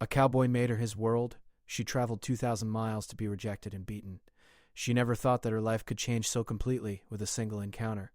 A cowboy made her his world. She traveled 2,000 miles to be rejected and beaten. She never thought that her life could change so completely with a single encounter.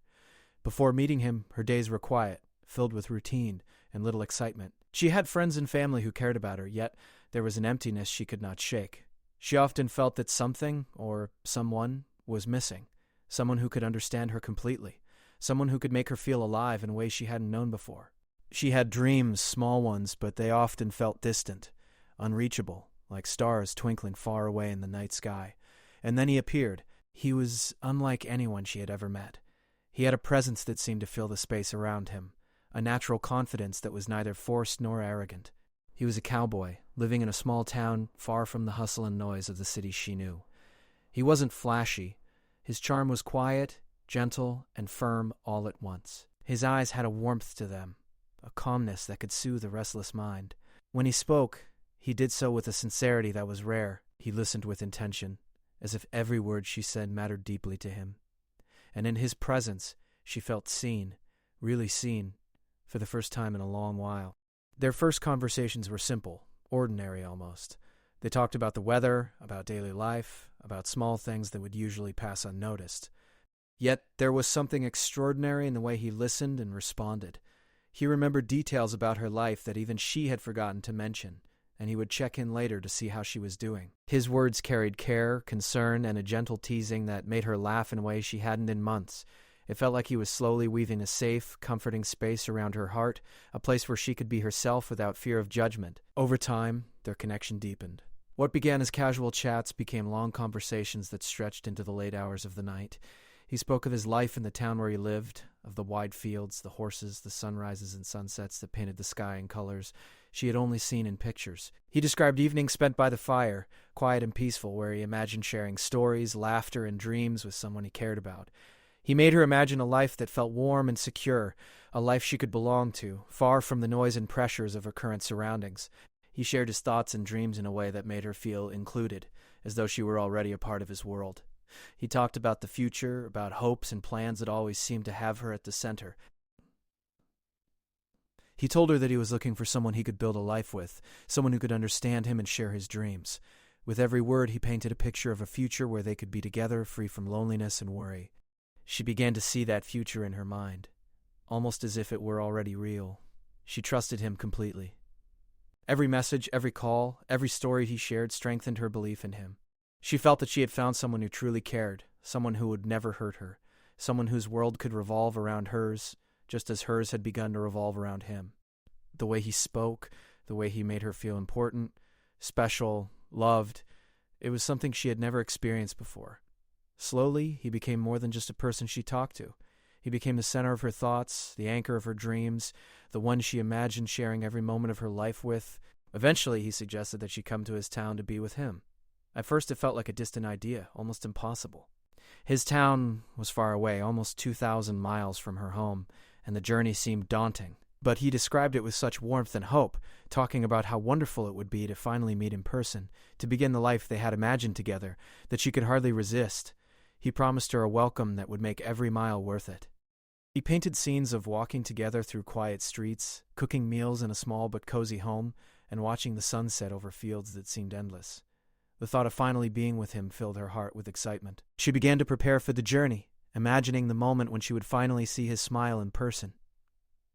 Before meeting him, her days were quiet, filled with routine and little excitement. She had friends and family who cared about her, yet there was an emptiness she could not shake. She often felt that something, or someone, was missing. Someone who could understand her completely. Someone who could make her feel alive in ways she hadn't known before. She had dreams, small ones, but they often felt distant, unreachable, like stars twinkling far away in the night sky. And then he appeared. He was unlike anyone she had ever met. He had a presence that seemed to fill the space around him, a natural confidence that was neither forced nor arrogant. He was a cowboy, living in a small town far from the hustle and noise of the city she knew. He wasn't flashy. His charm was quiet, gentle, and firm all at once. His eyes had a warmth to them, a calmness that could soothe a restless mind. When he spoke, he did so with a sincerity that was rare. He listened with intention, as if every word she said mattered deeply to him. And in his presence, she felt seen, really seen, for the first time in a long while. Their first conversations were simple, ordinary almost. They talked about the weather, about daily life, about small things that would usually pass unnoticed. Yet there was something extraordinary in the way he listened and responded. He remembered details about her life that even she had forgotten to mention, and he would check in later to see how she was doing. His words carried care, concern, and a gentle teasing that made her laugh in ways she hadn't in months. It felt like he was slowly weaving a safe, comforting space around her heart, a place where she could be herself without fear of judgment. Over time, their connection deepened. What began as casual chats became long conversations that stretched into the late hours of the night. He spoke of his life in the town where he lived, of the wide fields, the horses, the sunrises and sunsets that painted the sky in colors she had only seen in pictures. He described evenings spent by the fire, quiet and peaceful, where he imagined sharing stories, laughter, and dreams with someone he cared about. He made her imagine a life that felt warm and secure, a life she could belong to, far from the noise and pressures of her current surroundings. He shared his thoughts and dreams in a way that made her feel included, as though she were already a part of his world. He talked about the future, about hopes and plans that always seemed to have her at the center. He told her that he was looking for someone he could build a life with, someone who could understand him and share his dreams. With every word, he painted a picture of a future where they could be together, free from loneliness and worry. She began to see that future in her mind, almost as if it were already real. She trusted him completely. Every message, every call, every story he shared strengthened her belief in him. She felt that she had found someone who truly cared, someone who would never hurt her, someone whose world could revolve around hers, just as hers had begun to revolve around him. The way he spoke, the way he made her feel important, special, loved, it was something she had never experienced before. Slowly, he became more than just a person she talked to. He became the center of her thoughts, the anchor of her dreams, the one she imagined sharing every moment of her life with. Eventually, he suggested that she come to his town to be with him. At first, it felt like a distant idea, almost impossible. His town was far away, almost 2,000 miles from her home, and the journey seemed daunting. But he described it with such warmth and hope, talking about how wonderful it would be to finally meet in person, to begin the life they had imagined together, that she could hardly resist. He promised her a welcome that would make every mile worth it. He painted scenes of walking together through quiet streets, cooking meals in a small but cozy home, and watching the sunset over fields that seemed endless. The thought of finally being with him filled her heart with excitement. She began to prepare for the journey, imagining the moment when she would finally see his smile in person.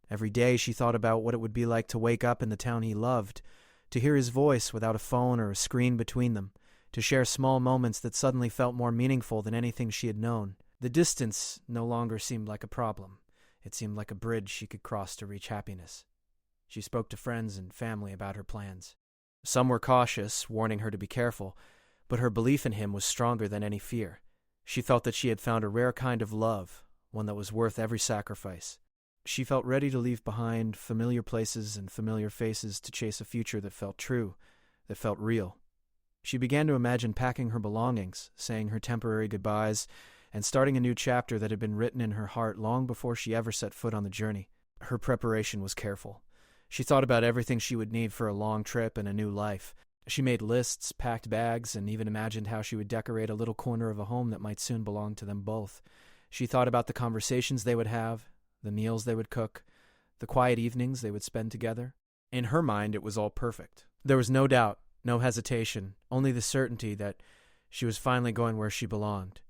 Every day she thought about what it would be like to wake up in the town he loved, to hear his voice without a phone or a screen between them, to share small moments that suddenly felt more meaningful than anything she had known. The distance no longer seemed like a problem. It seemed like a bridge she could cross to reach happiness. She spoke to friends and family about her plans. Some were cautious, warning her to be careful, but her belief in him was stronger than any fear. She felt that she had found a rare kind of love, one that was worth every sacrifice. She felt ready to leave behind familiar places and familiar faces to chase a future that felt true, that felt real. She began to imagine packing her belongings, saying her temporary goodbyes, and starting a new chapter that had been written in her heart long before she ever set foot on the journey. Her preparation was careful. She thought about everything she would need for a long trip and a new life. She made lists, packed bags, and even imagined how she would decorate a little corner of a home that might soon belong to them both. She thought about the conversations they would have, the meals they would cook, the quiet evenings they would spend together. In her mind, it was all perfect. There was no doubt, no hesitation, only the certainty that she was finally going where she belonged.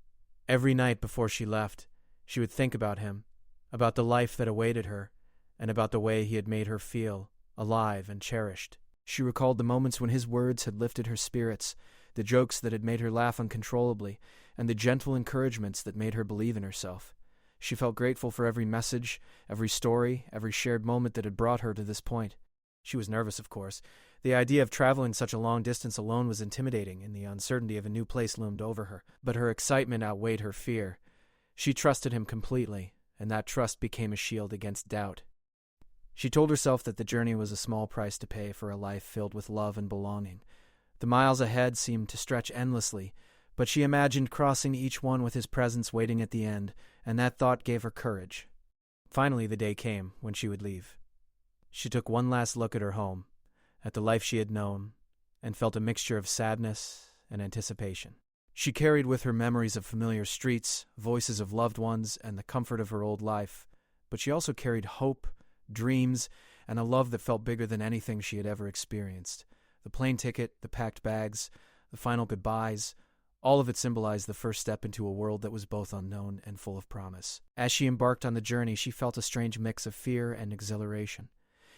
Every night before she left, she would think about him, about the life that awaited her, and about the way he had made her feel alive and cherished. She recalled the moments when his words had lifted her spirits, the jokes that had made her laugh uncontrollably, and the gentle encouragements that made her believe in herself. She felt grateful for every message, every story, every shared moment that had brought her to this point. She was nervous, of course. The idea of traveling such a long distance alone was intimidating, and the uncertainty of a new place loomed over her. But her excitement outweighed her fear. She trusted him completely, and that trust became a shield against doubt. She told herself that the journey was a small price to pay for a life filled with love and belonging. The miles ahead seemed to stretch endlessly, but she imagined crossing each one with his presence waiting at the end, and that thought gave her courage. Finally, the day came when she would leave. She took one last look at her home, at the life she had known, and felt a mixture of sadness and anticipation. She carried with her memories of familiar streets, voices of loved ones, and the comfort of her old life, but she also carried hope, dreams, and a love that felt bigger than anything she had ever experienced. The plane ticket, the packed bags, the final goodbyes, all of it symbolized the first step into a world that was both unknown and full of promise. As she embarked on the journey, she felt a strange mix of fear and exhilaration.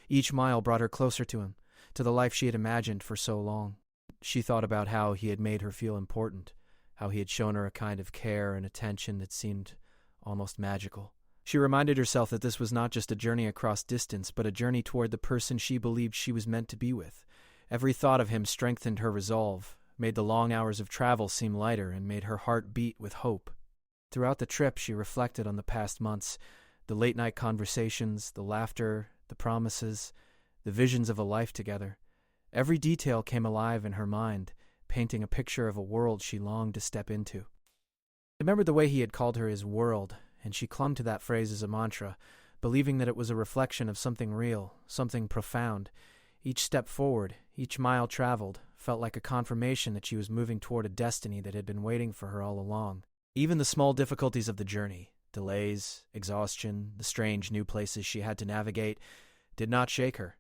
Each mile brought her closer to him, to the life she had imagined for so long. She thought about how he had made her feel important, how he had shown her a kind of care and attention that seemed almost magical. She reminded herself that this was not just a journey across distance, but a journey toward the person she believed she was meant to be with. Every thought of him strengthened her resolve, made the long hours of travel seem lighter, and made her heart beat with hope. Throughout the trip, she reflected on the past months, the late-night conversations, the laughter, the promises, the visions of a life together. Every detail came alive in her mind, painting a picture of a world she longed to step into. She remembered the way he had called her his world, and she clung to that phrase as a mantra, believing that it was a reflection of something real, something profound. Each step forward, each mile traveled, felt like a confirmation that she was moving toward a destiny that had been waiting for her all along. Even the small difficulties of the journey, delays, exhaustion, the strange new places she had to navigate, did not shake her.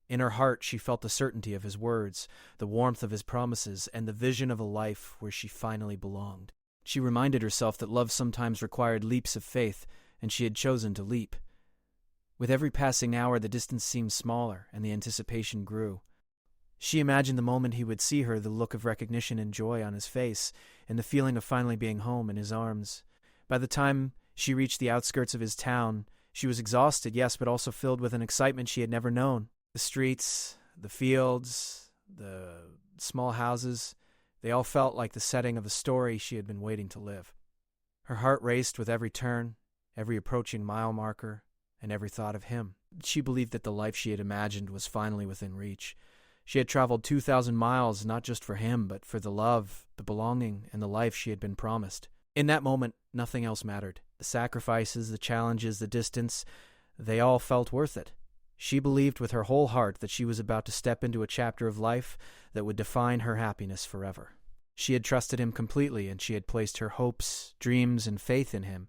In her heart, she felt the certainty of his words, the warmth of his promises, and the vision of a life where she finally belonged. She reminded herself that love sometimes required leaps of faith, and she had chosen to leap. With every passing hour, the distance seemed smaller, and the anticipation grew. She imagined the moment he would see her, the look of recognition and joy on his face, and the feeling of finally being home in his arms. By the time she reached the outskirts of his town, she was exhausted, yes, but also filled with an excitement she had never known. The streets, the fields, the small houses, they all felt like the setting of a story she had been waiting to live. Her heart raced with every turn, every approaching mile marker, and every thought of him. She believed that the life she had imagined was finally within reach. She had traveled 2,000 miles not just for him, but for the love, the belonging, and the life she had been promised. In that moment, nothing else mattered. The sacrifices, the challenges, the distance, they all felt worth it. She believed with her whole heart that she was about to step into a chapter of life that would define her happiness forever. She had trusted him completely, and she had placed her hopes, dreams, and faith in him.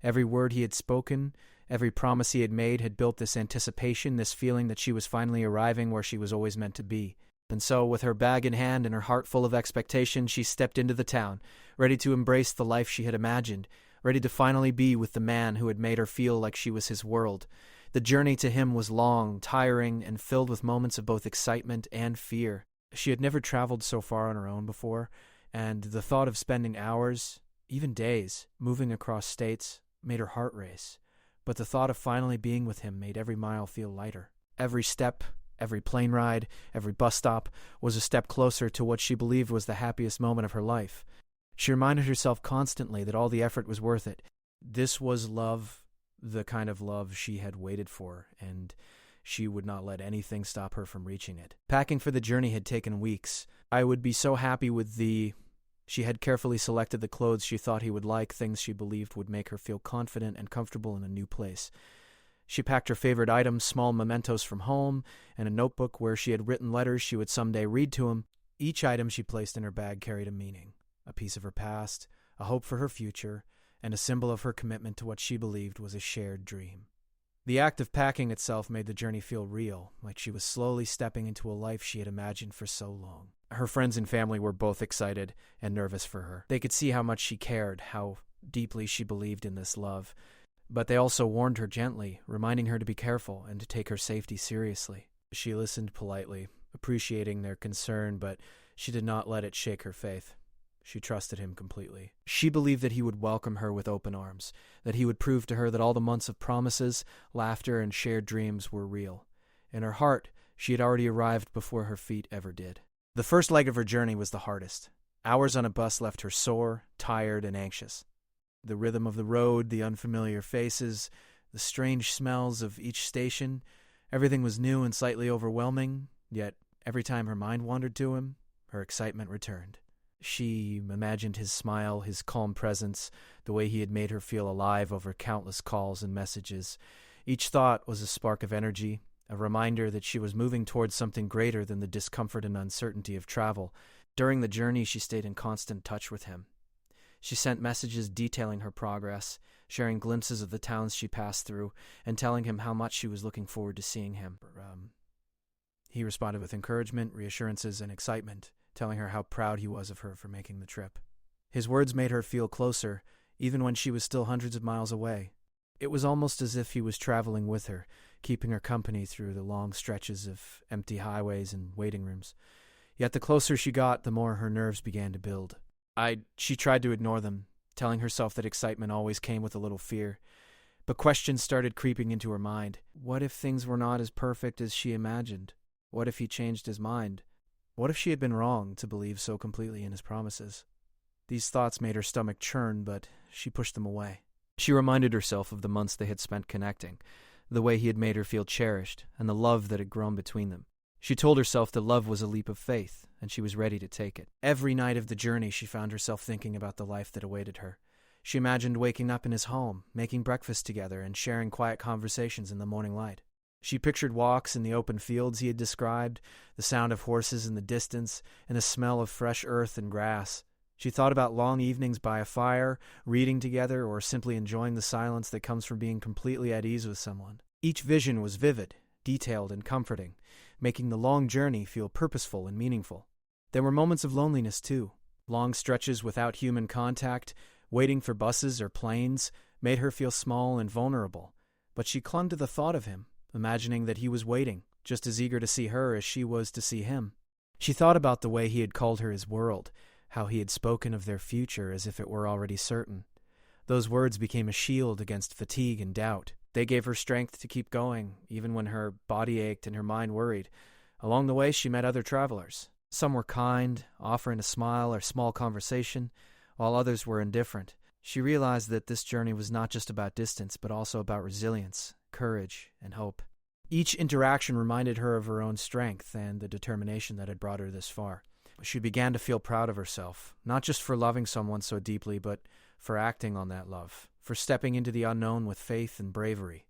Every word he had spoken, every promise he had made had built this anticipation, this feeling that she was finally arriving where she was always meant to be. And so, with her bag in hand and her heart full of expectation, she stepped into the town, ready to embrace the life she had imagined, ready to finally be with the man who had made her feel like she was his world. The journey to him was long, tiring, and filled with moments of both excitement and fear. She had never traveled so far on her own before, and the thought of spending hours, even days, moving across states made her heart race. But the thought of finally being with him made every mile feel lighter. Every step, every plane ride, every bus stop was a step closer to what she believed was the happiest moment of her life. She reminded herself constantly that all the effort was worth it. This was love, the kind of love she had waited for, and she would not let anything stop her from reaching it. Packing for the journey had taken weeks. I would be so happy with She had carefully selected the clothes she thought he would like, things she believed would make her feel confident and comfortable in a new place. She packed her favorite items, small mementos from home, and a notebook where she had written letters she would someday read to him. Each item she placed in her bag carried a meaning, a piece of her past, a hope for her future, and a symbol of her commitment to what she believed was a shared dream. The act of packing itself made the journey feel real, like she was slowly stepping into a life she had imagined for so long. Her friends and family were both excited and nervous for her. They could see how much she cared, how deeply she believed in this love. But they also warned her gently, reminding her to be careful and to take her safety seriously. She listened politely, appreciating their concern, but she did not let it shake her faith. She trusted him completely. She believed that he would welcome her with open arms, that he would prove to her that all the months of promises, laughter, and shared dreams were real. In her heart, she had already arrived before her feet ever did. The first leg of her journey was the hardest. Hours on a bus left her sore, tired, and anxious. The rhythm of the road, the unfamiliar faces, the strange smells of each station, everything was new and slightly overwhelming, yet every time her mind wandered to him, her excitement returned. She imagined his smile, his calm presence, the way he had made her feel alive over countless calls and messages. Each thought was a spark of energy, a reminder that she was moving towards something greater than the discomfort and uncertainty of travel. During the journey, she stayed in constant touch with him. She sent messages detailing her progress, sharing glimpses of the towns she passed through, and telling him how much she was looking forward to seeing him. He responded with encouragement, reassurances, and excitement, telling her how proud he was of her for making the trip. His words made her feel closer, even when she was still hundreds of miles away. It was almost as if he was traveling with her, keeping her company through the long stretches of empty highways and waiting rooms. Yet the closer she got, the more her nerves began to build. She tried to ignore them, telling herself that excitement always came with a little fear. But questions started creeping into her mind. What if things were not as perfect as she imagined? What if he changed his mind? What if she had been wrong to believe so completely in his promises? These thoughts made her stomach churn, but she pushed them away. She reminded herself of the months they had spent connecting, the way he had made her feel cherished, and the love that had grown between them. She told herself that love was a leap of faith, and she was ready to take it. Every night of the journey, she found herself thinking about the life that awaited her. She imagined waking up in his home, making breakfast together, and sharing quiet conversations in the morning light. She pictured walks in the open fields he had described, the sound of horses in the distance, and the smell of fresh earth and grass. She thought about long evenings by a fire, reading together, or simply enjoying the silence that comes from being completely at ease with someone. Each vision was vivid, detailed, and comforting, making the long journey feel purposeful and meaningful. There were moments of loneliness, too. Long stretches without human contact, waiting for buses or planes, made her feel small and vulnerable. But she clung to the thought of him, imagining that he was waiting, just as eager to see her as she was to see him. She thought about the way he had called her his world, how he had spoken of their future as if it were already certain. Those words became a shield against fatigue and doubt. They gave her strength to keep going, even when her body ached and her mind worried. Along the way, she met other travelers. Some were kind, offering a smile or small conversation, while others were indifferent. She realized that this journey was not just about distance, but also about resilience, courage, and hope. Each interaction reminded her of her own strength and the determination that had brought her this far. She began to feel proud of herself, not just for loving someone so deeply, but for acting on that love, for stepping into the unknown with faith and bravery.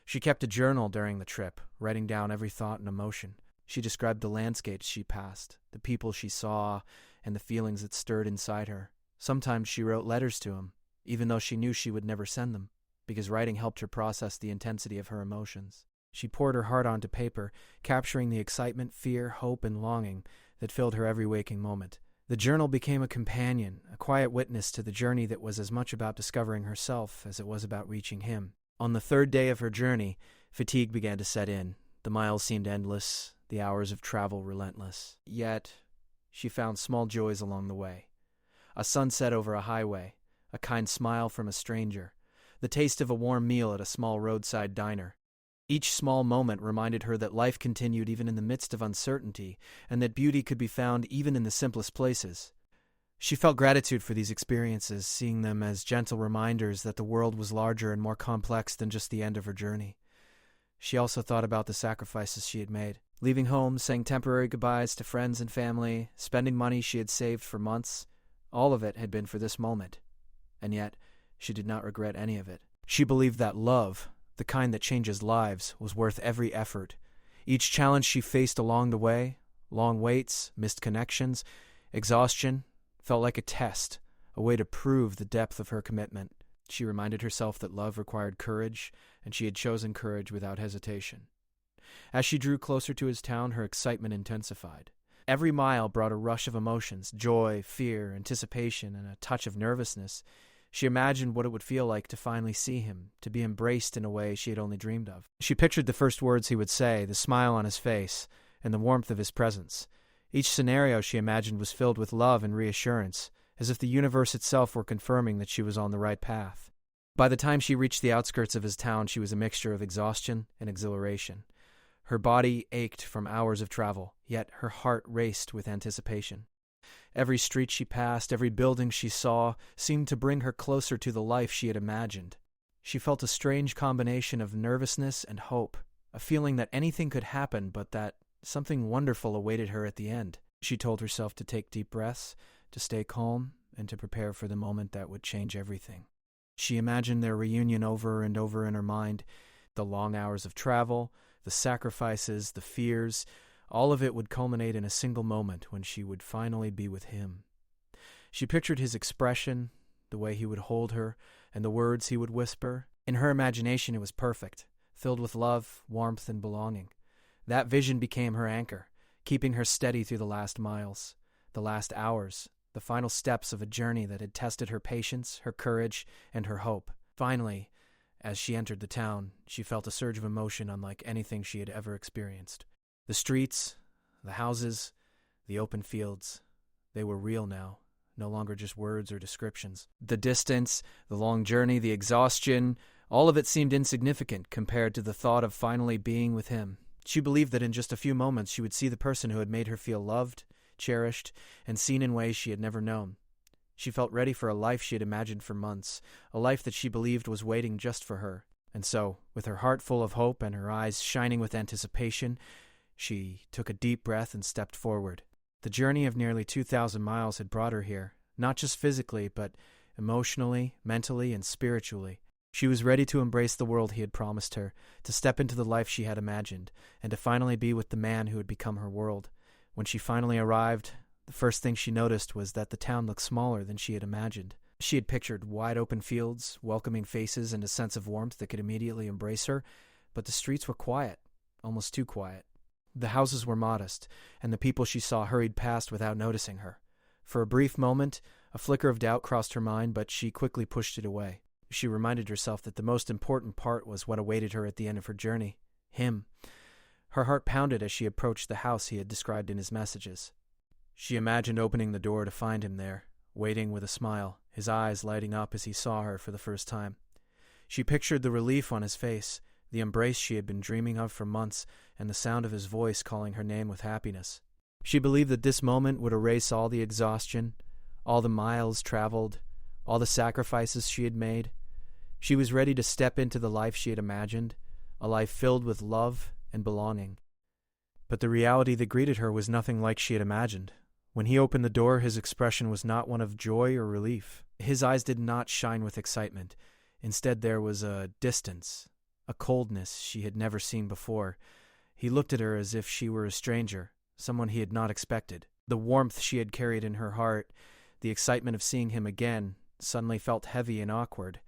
She kept a journal during the trip, writing down every thought and emotion. She described the landscapes she passed, the people she saw, and the feelings that stirred inside her. Sometimes she wrote letters to him, even though she knew she would never send them, because writing helped her process the intensity of her emotions. She poured her heart onto paper, capturing the excitement, fear, hope, and longing that filled her every waking moment. The journal became a companion, a quiet witness to the journey that was as much about discovering herself as it was about reaching him. On the third day of her journey, fatigue began to set in. The miles seemed endless, the hours of travel relentless. Yet, she found small joys along the way. A sunset over a highway, a kind smile from a stranger, the taste of a warm meal at a small roadside diner. Each small moment reminded her that life continued even in the midst of uncertainty, and that beauty could be found even in the simplest places. She felt gratitude for these experiences, seeing them as gentle reminders that the world was larger and more complex than just the end of her journey. She also thought about the sacrifices she had made. Leaving home, saying temporary goodbyes to friends and family, spending money she had saved for months, all of it had been for this moment. And yet, she did not regret any of it. She believed that love, the kind that changes lives, was worth every effort. Each challenge she faced along the way, long waits, missed connections, exhaustion, felt like a test, a way to prove the depth of her commitment. She reminded herself that love required courage, and she had chosen courage without hesitation. As she drew closer to his town, her excitement intensified. Every mile brought a rush of emotions: joy, fear, anticipation, and a touch of nervousness. She imagined what it would feel like to finally see him, to be embraced in a way she had only dreamed of. She pictured the first words he would say, the smile on his face, and the warmth of his presence. Each scenario she imagined was filled with love and reassurance, as if the universe itself were confirming that she was on the right path. By the time she reached the outskirts of his town, she was a mixture of exhaustion and exhilaration. Her body ached from hours of travel, yet her heart raced with anticipation. Every street she passed, every building she saw, seemed to bring her closer to the life she had imagined. She felt a strange combination of nervousness and hope, a feeling that anything could happen, but that something wonderful awaited her at the end. She told herself to take deep breaths, to stay calm, and to prepare for the moment that would change everything. She imagined their reunion over and over in her mind, the long hours of travel, the sacrifices, the fears. All of it would culminate in a single moment when she would finally be with him. She pictured his expression, the way he would hold her, and the words he would whisper. In her imagination, it was perfect, filled with love, warmth, and belonging. That vision became her anchor, keeping her steady through the last miles, the last hours, the final steps of a journey that had tested her patience, her courage, and her hope. Finally, as she entered the town, she felt a surge of emotion unlike anything she had ever experienced. The streets, the houses, the open fields, they were real now, no longer just words or descriptions. The distance, the long journey, the exhaustion, all of it seemed insignificant compared to the thought of finally being with him. She believed that in just a few moments she would see the person who had made her feel loved, cherished, and seen in ways she had never known. She felt ready for a life she had imagined for months, a life that she believed was waiting just for her. And so, with her heart full of hope and her eyes shining with anticipation, she took a deep breath and stepped forward. The journey of nearly 2,000 miles had brought her here, not just physically, but emotionally, mentally, and spiritually. She was ready to embrace the world he had promised her, to step into the life she had imagined, and to finally be with the man who had become her world. When she finally arrived, the first thing she noticed was that the town looked smaller than she had imagined. She had pictured wide open fields, welcoming faces, and a sense of warmth that could immediately embrace her, but the streets were quiet, almost too quiet. The houses were modest, and the people she saw hurried past without noticing her. For a brief moment, a flicker of doubt crossed her mind, but she quickly pushed it away. She reminded herself that the most important part was what awaited her at the end of her journey: him. Her heart pounded as she approached the house he had described in his messages. She imagined opening the door to find him there, waiting with a smile, his eyes lighting up as he saw her for the first time. She pictured the relief on his face, the embrace she had been dreaming of for months, and the sound of his voice calling her name with happiness. She believed that this moment would erase all the exhaustion, all the miles traveled, all the sacrifices she had made. She was ready to step into the life she had imagined, a life filled with love and belonging. But the reality that greeted her was nothing like she had imagined. When he opened the door, his expression was not one of joy or relief. His eyes did not shine with excitement. Instead, there was a distance, a coldness she had never seen before. He looked at her as if she were a stranger, someone he had not expected. The warmth she had carried in her heart, the excitement of seeing him again, suddenly felt heavy and awkward.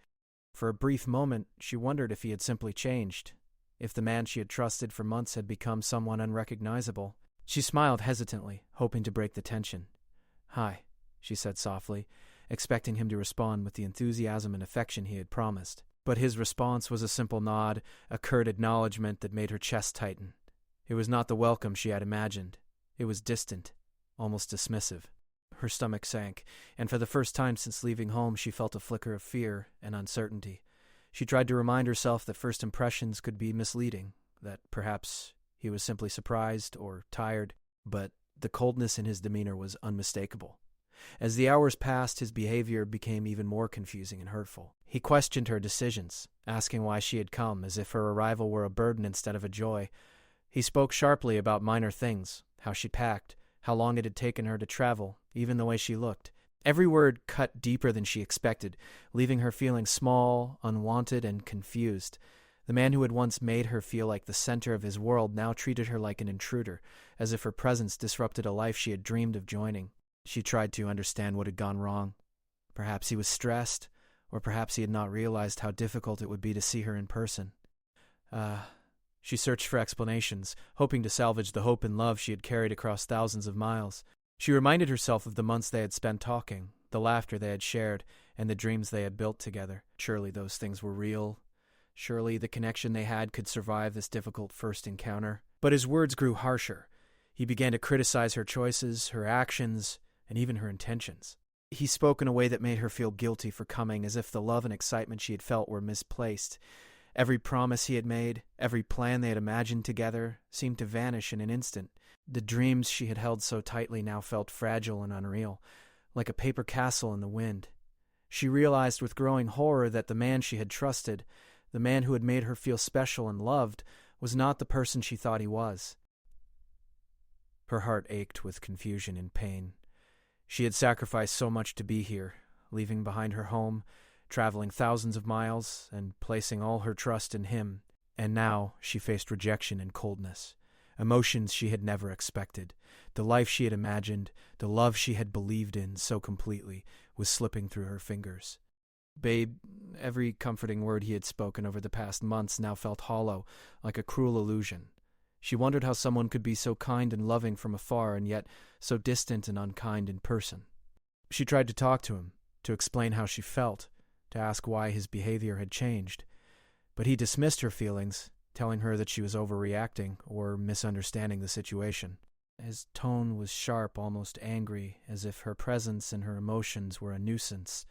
For a brief moment, she wondered if he had simply changed, if the man she had trusted for months had become someone unrecognizable. She smiled hesitantly, hoping to break the tension. "Hi," she said softly, expecting him to respond with the enthusiasm and affection he had promised. But his response was a simple nod, a curt acknowledgement that made her chest tighten. It was not the welcome she had imagined. It was distant, almost dismissive. Her stomach sank, and for the first time since leaving home she felt a flicker of fear and uncertainty. She tried to remind herself that first impressions could be misleading, that perhaps he was simply surprised or tired, but the coldness in his demeanor was unmistakable. As the hours passed, his behavior became even more confusing and hurtful. He questioned her decisions, asking why she had come, as if her arrival were a burden instead of a joy. He spoke sharply about minor things, how she packed, how long it had taken her to travel, even the way she looked. Every word cut deeper than she expected, leaving her feeling small, unwanted, and confused. The man who had once made her feel like the center of his world now treated her like an intruder, as if her presence disrupted a life she had dreamed of joining. She tried to understand what had gone wrong. Perhaps he was stressed, Or perhaps he had not realized how difficult it would be to see her in person. She searched for explanations, hoping to salvage the hope and love she had carried across thousands of miles. She reminded herself of the months they had spent talking, the laughter they had shared, and the dreams they had built together. Surely those things were real. Surely the connection they had could survive this difficult first encounter. But his words grew harsher. He began to criticize her choices, her actions, and even her intentions. He spoke in a way that made her feel guilty for coming, as if the love and excitement she had felt were misplaced. Every promise he had made, every plan they had imagined together, seemed to vanish in an instant. The dreams she had held so tightly now felt fragile and unreal, like a paper castle in the wind. She realized with growing horror that the man she had trusted, the man who had made her feel special and loved, was not the person she thought he was. Her heart ached with confusion and pain. She had sacrificed so much to be here, leaving behind her home, traveling thousands of miles, and placing all her trust in him. And now she faced rejection and coldness, emotions she had never expected. The life she had imagined, the love she had believed in so completely, was slipping through her fingers. Babe, every comforting word he had spoken over the past months now felt hollow, like a cruel illusion. She wondered how someone could be so kind and loving from afar and yet so distant and unkind in person. She tried to talk to him, to explain how she felt, to ask why his behavior had changed. But he dismissed her feelings, telling her that she was overreacting or misunderstanding the situation. His tone was sharp, almost angry, as if her presence and her emotions were a nuisance.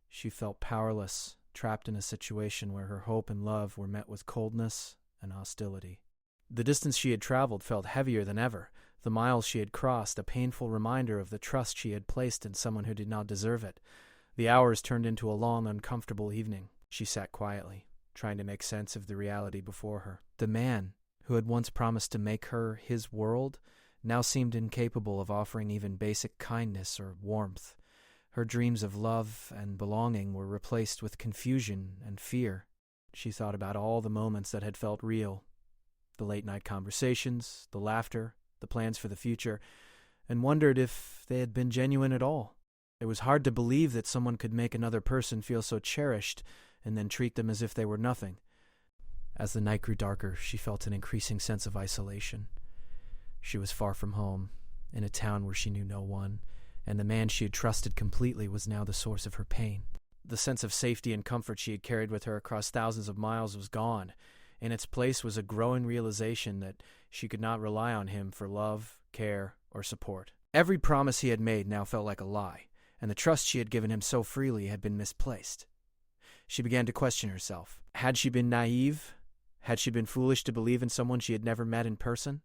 She felt powerless, trapped in a situation where her hope and love were met with coldness and hostility. The distance she had traveled felt heavier than ever, the miles she had crossed a painful reminder of the trust she had placed in someone who did not deserve it. The hours turned into a long, uncomfortable evening. She sat quietly, trying to make sense of the reality before her. The man, who had once promised to make her his world, now seemed incapable of offering even basic kindness or warmth. Her dreams of love and belonging were replaced with confusion and fear. She thought about all the moments that had felt real, the late-night conversations, the laughter, the plans for the future, and wondered if they had been genuine at all. It was hard to believe that someone could make another person feel so cherished and then treat them as if they were nothing. As the night grew darker, she felt an increasing sense of isolation. She was far from home, in a town where she knew no one, and the man she had trusted completely was now the source of her pain. The sense of safety and comfort she had carried with her across thousands of miles was gone. In its place was a growing realization that she could not rely on him for love, care, or support. Every promise he had made now felt like a lie, and the trust she had given him so freely had been misplaced. She began to question herself. Had she been naive? Had she been foolish to believe in someone she had never met in person?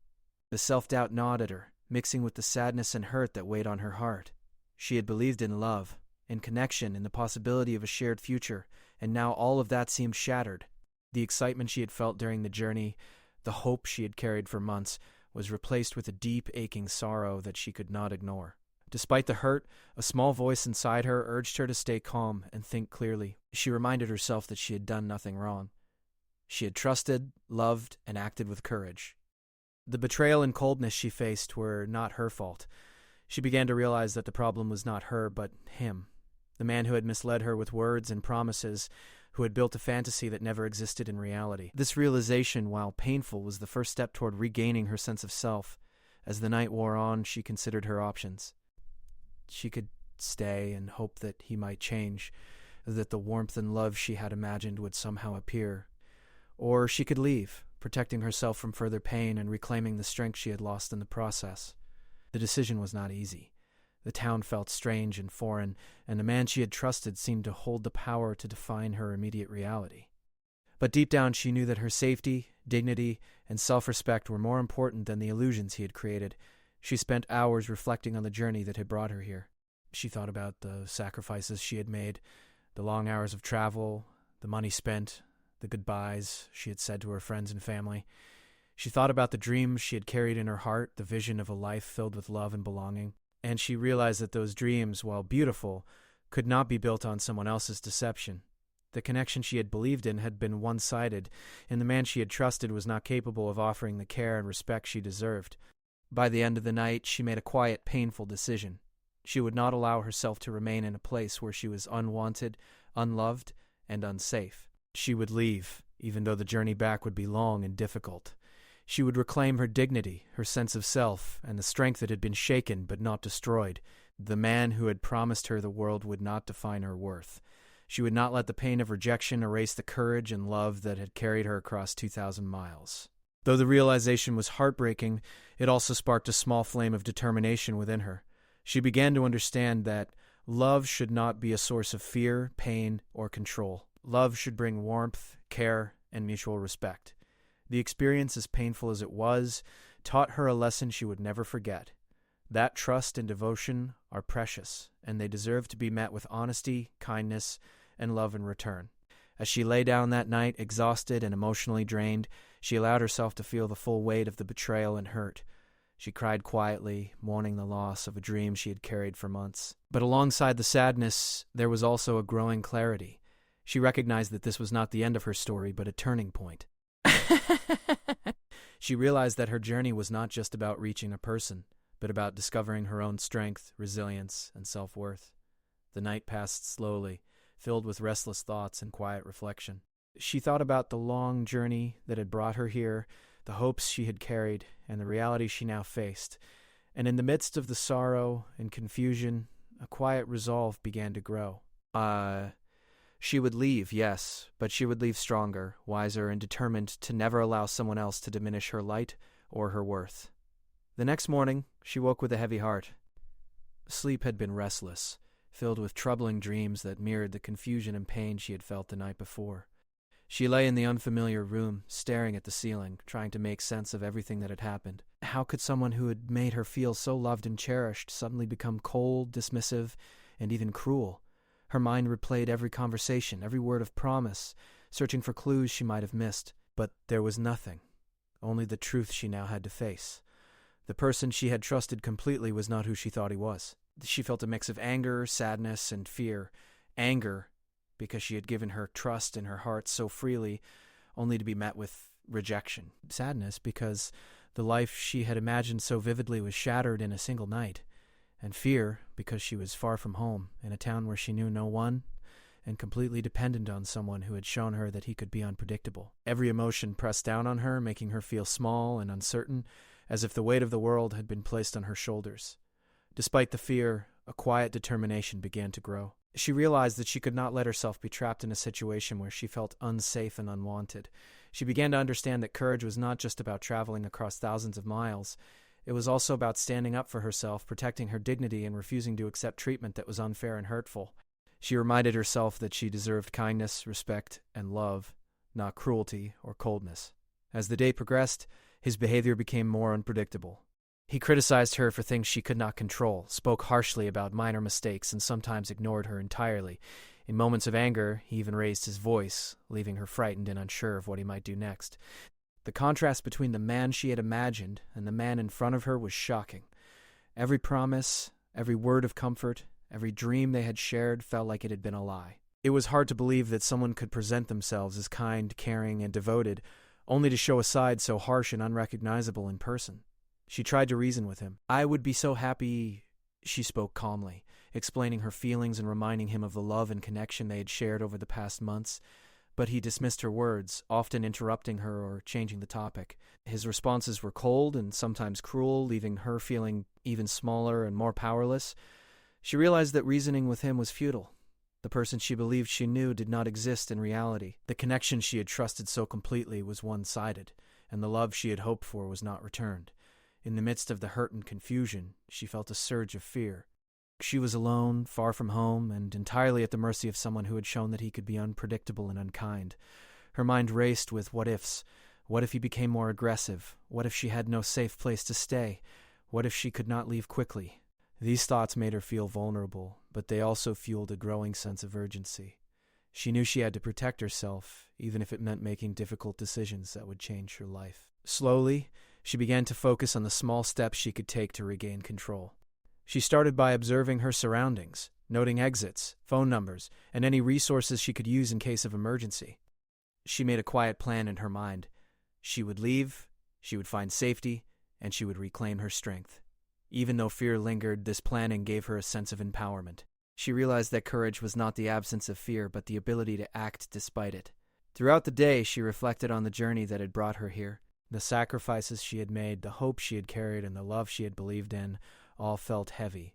The self-doubt gnawed at her, mixing with the sadness and hurt that weighed on her heart. She had believed in love, in connection, in the possibility of a shared future, and now all of that seemed shattered. The excitement she had felt during the journey, the hope she had carried for months, was replaced with a deep, aching sorrow that she could not ignore. Despite the hurt, a small voice inside her urged her to stay calm and think clearly. She reminded herself that she had done nothing wrong. She had trusted, loved, and acted with courage. The betrayal and coldness she faced were not her fault. She began to realize that the problem was not her, but him, the man who had misled her with words and promises, who had built a fantasy that never existed in reality. This realization, while painful, was the first step toward regaining her sense of self. As the night wore on, she considered her options. She could stay and hope that he might change, that the warmth and love she had imagined would somehow appear. Or she could leave, protecting herself from further pain and reclaiming the strength she had lost in the process. The decision was not easy. The town felt strange and foreign, and the man she had trusted seemed to hold the power to define her immediate reality. But deep down she knew that her safety, dignity, and self-respect were more important than the illusions he had created. She spent hours reflecting on the journey that had brought her here. She thought about the sacrifices she had made, the long hours of travel, the money spent, the goodbyes she had said to her friends and family. She thought about the dreams she had carried in her heart, the vision of a life filled with love and belonging. And she realized that those dreams, while beautiful, could not be built on someone else's deception. The connection she had believed in had been one-sided, and the man she had trusted was not capable of offering the care and respect she deserved. By the end of the night, she made a quiet, painful decision. She would not allow herself to remain in a place where she was unwanted, unloved, and unsafe. She would leave, even though the journey back would be long and difficult. She would reclaim her dignity, her sense of self, and the strength that had been shaken but not destroyed. The man who had promised her the world would not define her worth. She would not let the pain of rejection erase the courage and love that had carried her across 2,000 miles. Though the realization was heartbreaking, it also sparked a small flame of determination within her. She began to understand that love should not be a source of fear, pain, or control. Love should bring warmth, care, and mutual respect. The experience, as painful as it was, taught her a lesson she would never forget. That trust and devotion are precious, and they deserve to be met with honesty, kindness, and love in return. As she lay down that night, exhausted and emotionally drained, she allowed herself to feel the full weight of the betrayal and hurt. She cried quietly, mourning the loss of a dream she had carried for months. But alongside the sadness, there was also a growing clarity. She recognized that this was not the end of her story, but a turning point. She realized that her journey was not just about reaching a person, but about discovering her own strength, resilience, and self-worth. The night passed slowly, filled with restless thoughts and quiet reflection. She thought about the long journey that had brought her here, the hopes she had carried, and the reality she now faced. And in the midst of the sorrow and confusion, a quiet resolve began to grow. She would leave, yes, but she would leave stronger, wiser, and determined to never allow someone else to diminish her light or her worth. The next morning, she woke with a heavy heart. Sleep had been restless, filled with troubling dreams that mirrored the confusion and pain she had felt the night before. She lay in the unfamiliar room, staring at the ceiling, trying to make sense of everything that had happened. How could someone who had made her feel so loved and cherished suddenly become cold, dismissive, and even cruel? Her mind replayed every conversation, every word of promise, searching for clues she might have missed. But there was nothing, only the truth she now had to face. The person she had trusted completely was not who she thought he was. She felt a mix of anger, sadness, and fear. Anger, because she had given her trust and her heart so freely, only to be met with rejection. Sadness, because the life she had imagined so vividly was shattered in a single night. And fear, because she was far from home, in a town where she knew no one, and completely dependent on someone who had shown her that he could be unpredictable. Every emotion pressed down on her, making her feel small and uncertain, as if the weight of the world had been placed on her shoulders. Despite the fear, a quiet determination began to grow. She realized that she could not let herself be trapped in a situation where she felt unsafe and unwanted. She began to understand that courage was not just about traveling across thousands of miles. It was also about standing up for herself, protecting her dignity, and refusing to accept treatment that was unfair and hurtful. She reminded herself that she deserved kindness, respect, and love, not cruelty or coldness. As the day progressed, his behavior became more unpredictable. He criticized her for things she could not control, spoke harshly about minor mistakes, and sometimes ignored her entirely. In moments of anger, he even raised his voice, leaving her frightened and unsure of what he might do next. The contrast between the man she had imagined and the man in front of her was shocking. Every promise, every word of comfort, every dream they had shared felt like it had been a lie. It was hard to believe that someone could present themselves as kind, caring, and devoted, only to show a side so harsh and unrecognizable in person. She tried to reason with him. "I would be so happy," she spoke calmly, explaining her feelings and reminding him of the love and connection they had shared over the past months. But he dismissed her words, often interrupting her or changing the topic. His responses were cold and sometimes cruel, leaving her feeling even smaller and more powerless. She realized that reasoning with him was futile. The person she believed she knew did not exist in reality. The connection she had trusted so completely was one-sided, and the love she had hoped for was not returned. In the midst of the hurt and confusion, she felt a surge of fear. She was alone, far from home, and entirely at the mercy of someone who had shown that he could be unpredictable and unkind. Her mind raced with what-ifs. What if he became more aggressive? What if she had no safe place to stay? What if she could not leave quickly? These thoughts made her feel vulnerable, but they also fueled a growing sense of urgency. She knew she had to protect herself, even if it meant making difficult decisions that would change her life. Slowly, she began to focus on the small steps she could take to regain control. She started by observing her surroundings, noting exits, phone numbers, and any resources she could use in case of emergency. She made a quiet plan in her mind. She would leave, she would find safety, and she would reclaim her strength. Even though fear lingered, this planning gave her a sense of empowerment. She realized that courage was not the absence of fear, but the ability to act despite it. Throughout the day, she reflected on the journey that had brought her here. The sacrifices she had made, the hope she had carried, and the love she had believed in all felt heavy.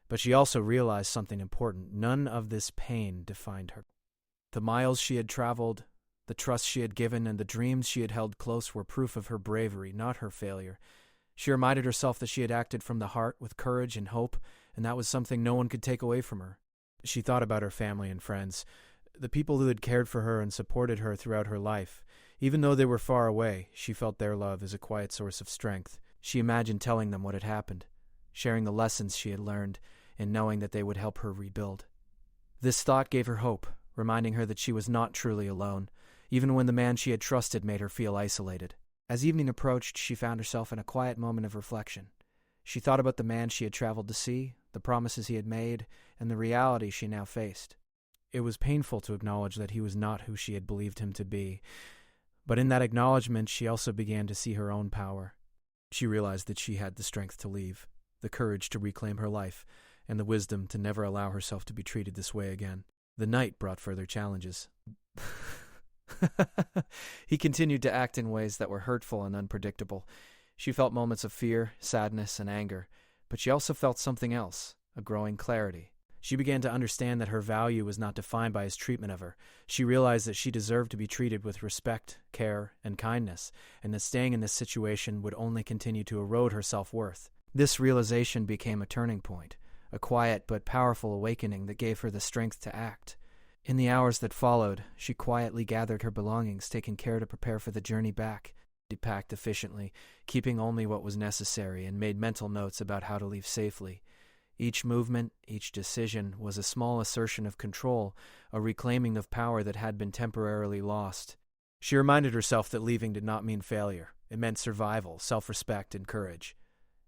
But she also realized something important. None of this pain defined her. The miles she had traveled, the trust she had given, and the dreams she had held close were proof of her bravery, not her failure. She reminded herself that she had acted from the heart with courage and hope, and that was something no one could take away from her. She thought about her family and friends, the people who had cared for her and supported her throughout her life. Even though they were far away, she felt their love as a quiet source of strength. She imagined telling them what had happened, sharing the lessons she had learned, and knowing that they would help her rebuild. This thought gave her hope, reminding her that she was not truly alone, even when the man she had trusted made her feel isolated. As evening approached, she found herself in a quiet moment of reflection. She thought about the man she had traveled to see, the promises he had made, and the reality she now faced. It was painful to acknowledge that he was not who she had believed him to be, but in that acknowledgement she also began to see her own power. She realized that she had the strength to leave, the courage to reclaim her life, and the wisdom to never allow herself to be treated this way again. The night brought further challenges. He continued to act in ways that were hurtful and unpredictable. She felt moments of fear, sadness, and anger, but she also felt something else, a growing clarity. She began to understand that her value was not defined by his treatment of her. She realized that she deserved to be treated with respect, care, and kindness, and that staying in this situation would only continue to erode her self-worth. This realization became a turning point, a quiet but powerful awakening that gave her the strength to act. In the hours that followed, she quietly gathered her belongings, taking care to prepare for the journey back. She packed efficiently, keeping only what was necessary, and made mental notes about how to leave safely. Each movement, each decision, was a small assertion of control, a reclaiming of power that had been temporarily lost. She reminded herself that leaving did not mean failure. It meant survival, self-respect, and courage.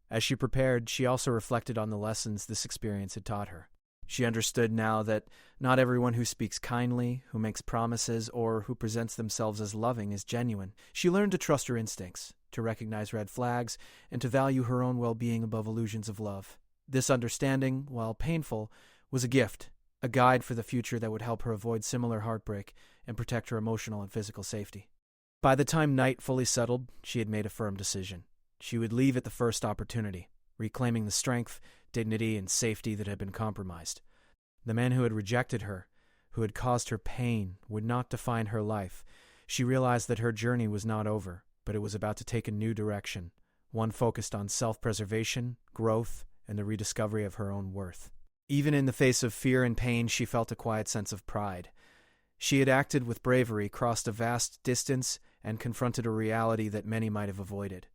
As she prepared, she also reflected on the lessons this experience had taught her. She understood now that not everyone who speaks kindly, who makes promises, or who presents themselves as loving is genuine. She learned to trust her instincts, to recognize red flags, and to value her own well-being above illusions of love. This understanding, while painful, was a gift, a guide for the future that would help her avoid similar heartbreak and protect her emotional and physical safety. By the time night fully settled, she had made a firm decision. She would leave at the first opportunity, reclaiming the strength, dignity, and safety that had been compromised. The man who had rejected her, who had caused her pain, would not define her life. She realized that her journey was not over, but it was about to take a new direction, one focused on self-preservation, growth, and the rediscovery of her own worth. Even in the face of fear and pain, she felt a quiet sense of pride. She had acted with bravery, crossed a vast distance, and confronted a reality that many might have avoided.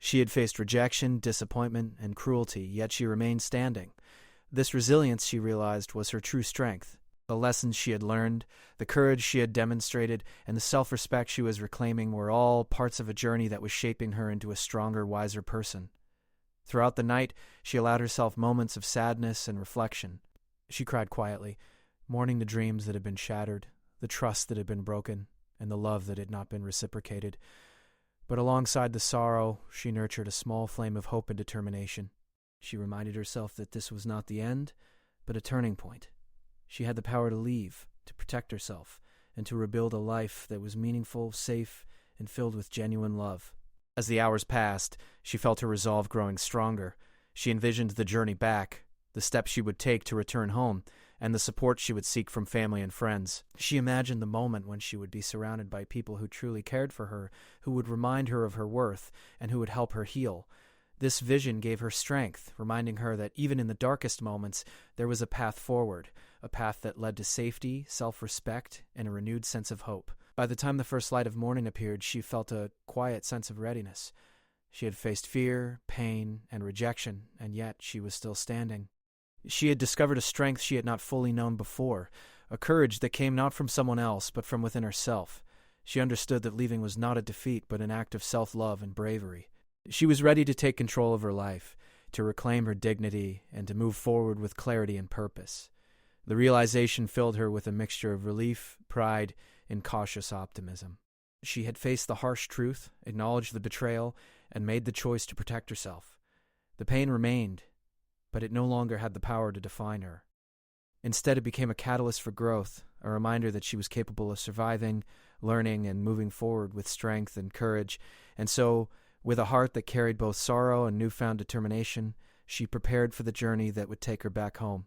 She had faced rejection, disappointment, and cruelty, yet she remained standing. This resilience, she realized, was her true strength. The lessons she had learned, the courage she had demonstrated, and the self-respect she was reclaiming were all parts of a journey that was shaping her into a stronger, wiser person. Throughout the night, she allowed herself moments of sadness and reflection. She cried quietly, mourning the dreams that had been shattered, the trust that had been broken, and the love that had not been reciprocated. But alongside the sorrow, she nurtured a small flame of hope and determination. She reminded herself that this was not the end, but a turning point. She had the power to leave, to protect herself, and to rebuild a life that was meaningful, safe, and filled with genuine love. As the hours passed, she felt her resolve growing stronger. She envisioned the journey back, the steps she would take to return home, and the support she would seek from family and friends. She imagined the moment when she would be surrounded by people who truly cared for her, who would remind her of her worth, and who would help her heal. This vision gave her strength, reminding her that even in the darkest moments, there was a path forward, a path that led to safety, self-respect, and a renewed sense of hope. By the time the first light of morning appeared, she felt a quiet sense of readiness. She had faced fear, pain, and rejection, and yet she was still standing. She had discovered a strength she had not fully known before, a courage that came not from someone else, but from within herself. She understood that leaving was not a defeat, but an act of self-love and bravery. She was ready to take control of her life, to reclaim her dignity, and to move forward with clarity and purpose. The realization filled her with a mixture of relief, pride, and cautious optimism. She had faced the harsh truth, acknowledged the betrayal, and made the choice to protect herself. The pain remained, but it no longer had the power to define her. Instead, it became a catalyst for growth, a reminder that she was capable of surviving, learning, and moving forward with strength and courage. And so, with a heart that carried both sorrow and newfound determination, she prepared for the journey that would take her back home.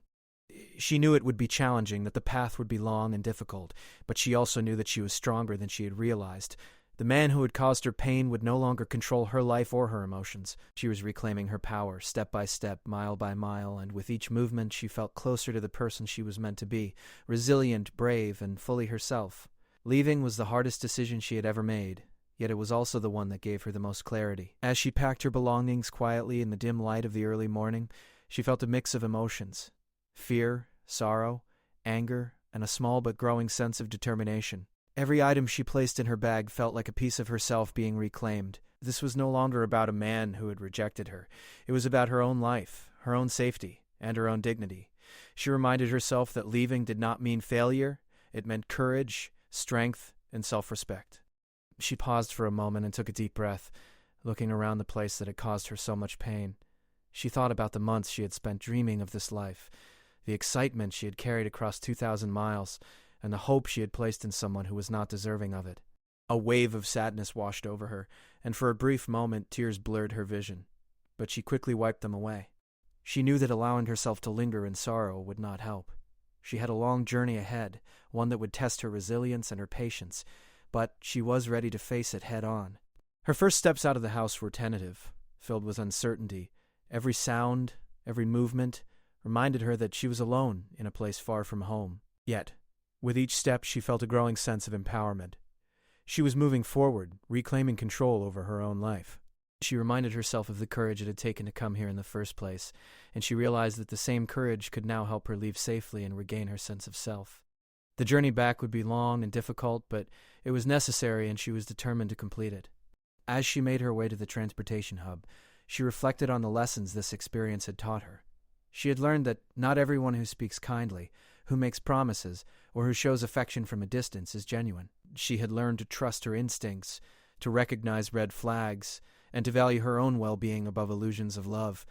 She knew it would be challenging, that the path would be long and difficult, but she also knew that she was stronger than she had realized. The man who had caused her pain would no longer control her life or her emotions. She was reclaiming her power, step by step, mile by mile, and with each movement she felt closer to the person she was meant to be, resilient, brave, and fully herself. Leaving was the hardest decision she had ever made, yet it was also the one that gave her the most clarity. As she packed her belongings quietly in the dim light of the early morning, she felt a mix of emotions: fear, sorrow, anger, and a small but growing sense of determination. Every item she placed in her bag felt like a piece of herself being reclaimed. This was no longer about a man who had rejected her. It was about her own life, her own safety, and her own dignity. She reminded herself that leaving did not mean failure. It meant courage, strength, and self-respect. She paused for a moment and took a deep breath, looking around the place that had caused her so much pain. She thought about the months she had spent dreaming of this life, the excitement she had carried across 2,000 miles, and the hope she had placed in someone who was not deserving of it. A wave of sadness washed over her, and for a brief moment tears blurred her vision, but she quickly wiped them away. She knew that allowing herself to linger in sorrow would not help. She had a long journey ahead, one that would test her resilience and her patience, but she was ready to face it head on. Her first steps out of the house were tentative, filled with uncertainty. Every sound, every movement, reminded her that she was alone in a place far from home. Yet, with each step, she felt a growing sense of empowerment. She was moving forward, reclaiming control over her own life. She reminded herself of the courage it had taken to come here in the first place, and she realized that the same courage could now help her leave safely and regain her sense of self. The journey back would be long and difficult, but it was necessary, and she was determined to complete it. As she made her way to the transportation hub, she reflected on the lessons this experience had taught her. She had learned that not everyone who speaks kindly, who makes promises, or who shows affection from a distance is genuine. She had learned to trust her instincts, to recognize red flags, and to value her own well-being above illusions of love.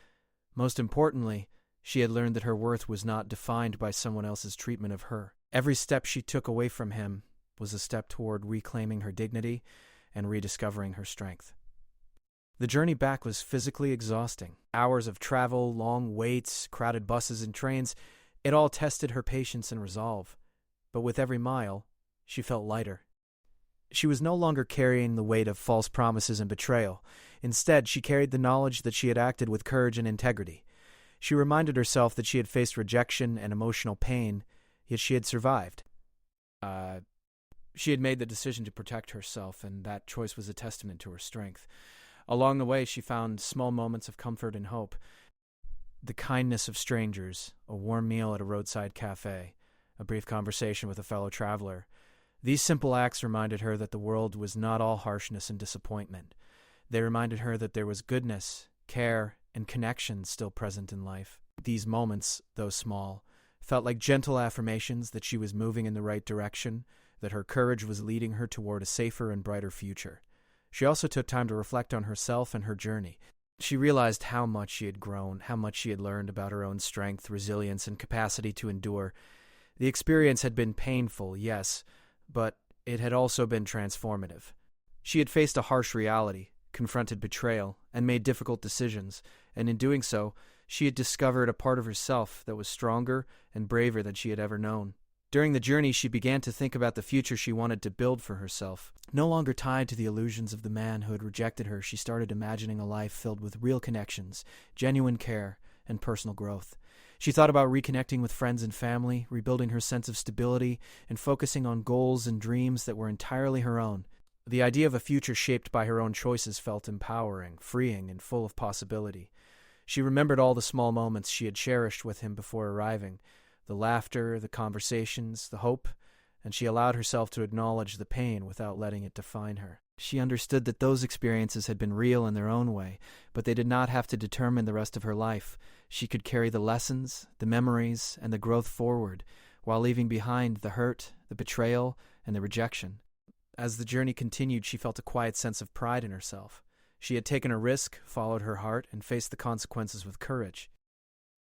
Most importantly, she had learned that her worth was not defined by someone else's treatment of her. Every step she took away from him was a step toward reclaiming her dignity and rediscovering her strength. The journey back was physically exhausting. Hours of travel, long waits, crowded buses and trains, it all tested her patience and resolve. But with every mile, she felt lighter. She was no longer carrying the weight of false promises and betrayal. Instead, she carried the knowledge that she had acted with courage and integrity. She reminded herself that she had faced rejection and emotional pain, yet she had survived. She had made the decision to protect herself, and that choice was a testament to her strength. Along the way, she found small moments of comfort and hope. The kindness of strangers, a warm meal at a roadside cafe, a brief conversation with a fellow traveler. These simple acts reminded her that the world was not all harshness and disappointment. They reminded her that there was goodness, care, and connection still present in life. These moments, though small, felt like gentle affirmations that she was moving in the right direction, that her courage was leading her toward a safer and brighter future. She also took time to reflect on herself and her journey. She realized how much she had grown, how much she had learned about her own strength, resilience, and capacity to endure. The experience had been painful, yes, but it had also been transformative. She had faced a harsh reality, confronted betrayal, and made difficult decisions, and in doing so, she had discovered a part of herself that was stronger and braver than she had ever known. During the journey, she began to think about the future she wanted to build for herself. No longer tied to the illusions of the man who had rejected her, she started imagining a life filled with real connections, genuine care, and personal growth. She thought about reconnecting with friends and family, rebuilding her sense of stability, and focusing on goals and dreams that were entirely her own. The idea of a future shaped by her own choices felt empowering, freeing, and full of possibility. She remembered all the small moments she had cherished with him before arriving, the laughter, the conversations, the hope, and she allowed herself to acknowledge the pain without letting it define her. She understood that those experiences had been real in their own way, but they did not have to determine the rest of her life. She could carry the lessons, the memories, and the growth forward, while leaving behind the hurt, the betrayal, and the rejection. As the journey continued, she felt a quiet sense of pride in herself. She had taken a risk, followed her heart, and faced the consequences with courage.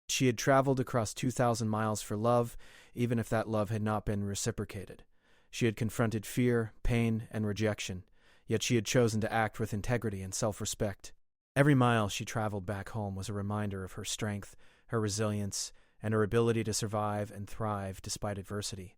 She had traveled across 2,000 miles for love, even if that love had not been reciprocated. She had confronted fear, pain, and rejection, yet she had chosen to act with integrity and self-respect. Every mile she traveled back home was a reminder of her strength, her resilience, and her ability to survive and thrive despite adversity.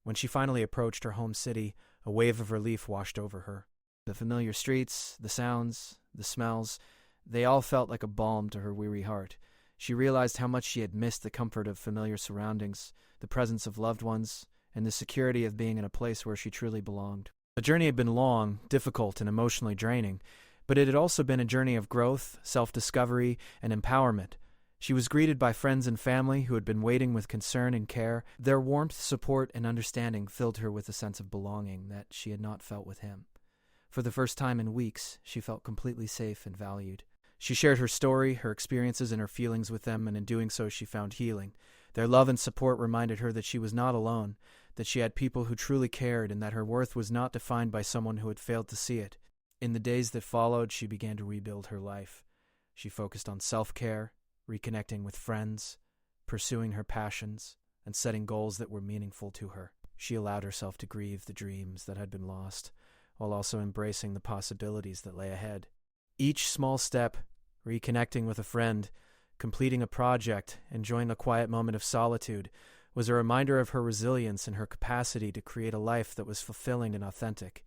When she finally approached her home city, a wave of relief washed over her. The familiar streets, the sounds, the smells, they all felt like a balm to her weary heart. She realized how much she had missed the comfort of familiar surroundings, the presence of loved ones, and the security of being in a place where she truly belonged. The journey had been long, difficult, and emotionally draining, but it had also been a journey of growth, self-discovery, and empowerment. She was greeted by friends and family who had been waiting with concern and care. Their warmth, support, and understanding filled her with a sense of belonging that she had not felt with him. For the first time in weeks, she felt completely safe and valued. She shared her story, her experiences, and her feelings with them, and in doing so she found healing. Their love and support reminded her that she was not alone, that she had people who truly cared, and that her worth was not defined by someone who had failed to see it. In the days that followed, she began to rebuild her life. She focused on self-care, reconnecting with friends, pursuing her passions, and setting goals that were meaningful to her. She allowed herself to grieve the dreams that had been lost, while also embracing the possibilities that lay ahead. Each small step, reconnecting with a friend, completing a project, enjoying a quiet moment of solitude, was a reminder of her resilience and her capacity to create a life that was fulfilling and authentic.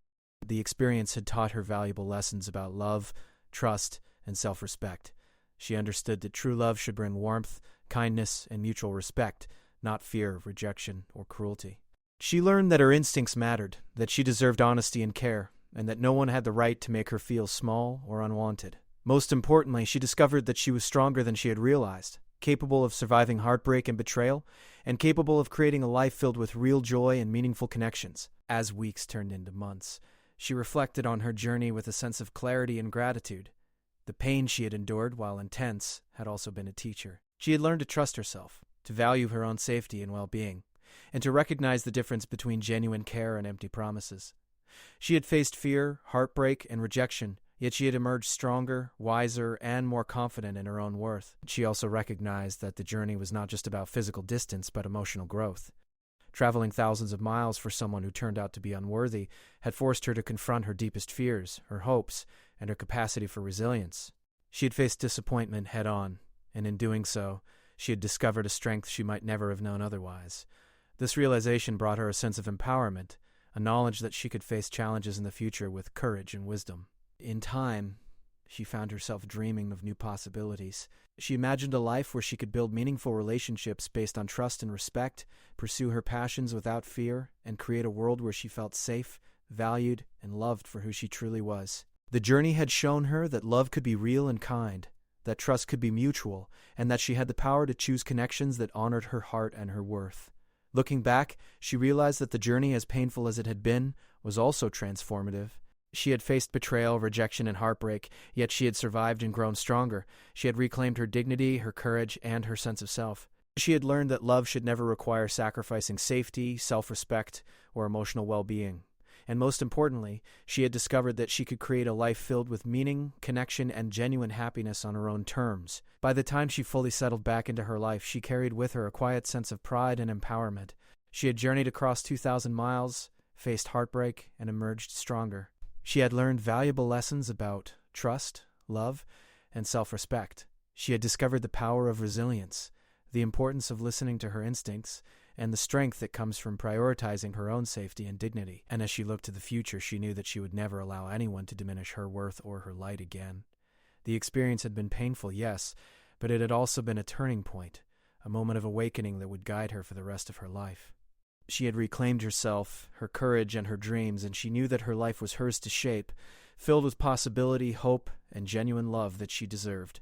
The experience had taught her valuable lessons about love, trust, and self-respect. She understood that true love should bring warmth, kindness, and mutual respect, not fear, rejection, or cruelty. She learned that her instincts mattered, that she deserved honesty and care, and that no one had the right to make her feel small or unwanted. Most importantly, she discovered that she was stronger than she had realized, capable of surviving heartbreak and betrayal, and capable of creating a life filled with real joy and meaningful connections. As weeks turned into months, she reflected on her journey with a sense of clarity and gratitude. The pain she had endured, while intense, had also been a teacher. She had learned to trust herself, to value her own safety and well-being, and to recognize the difference between genuine care and empty promises. She had faced fear, heartbreak, and rejection, yet she had emerged stronger, wiser, and more confident in her own worth. She also recognized that the journey was not just about physical distance, but emotional growth. Traveling thousands of miles for someone who turned out to be unworthy had forced her to confront her deepest fears, her hopes, and her capacity for resilience. She had faced disappointment head-on, and in doing so, she had discovered a strength she might never have known otherwise. This realization brought her a sense of empowerment, a knowledge that she could face challenges in the future with courage and wisdom. In time, she found herself dreaming of new possibilities. She imagined a life where she could build meaningful relationships based on trust and respect, pursue her passions without fear, and create a world where she felt safe, valued, and loved for who she truly was. The journey had shown her that love could be real and kind, that trust could be mutual, and that she had the power to choose connections that honored her heart and her worth. Looking back, she realized that the journey, as painful as it had been, was also transformative. She had faced betrayal, rejection, and heartbreak, yet she had survived and grown stronger. She had reclaimed her dignity, her courage, and her sense of self. She had learned that love should never require sacrificing safety, self-respect, or emotional well-being. And most importantly, she had discovered that she could create a life filled with meaning, connection, and genuine happiness on her own terms. By the time she fully settled back into her life, she carried with her a quiet sense of pride and empowerment. She had journeyed across 2,000 miles, faced heartbreak, and emerged stronger. She had learned valuable lessons about trust, love, and self-respect. She had discovered the power of resilience, the importance of listening to her instincts, and the strength that comes from prioritizing her own safety and dignity. And as she looked to the future, she knew that she would never allow anyone to diminish her worth or her light again. The experience had been painful, yes, but it had also been a turning point, a moment of awakening that would guide her for the rest of her life. She had reclaimed herself, her courage, and her dreams, and she knew that her life was hers to shape, filled with possibility, hope, and genuine love that she deserved.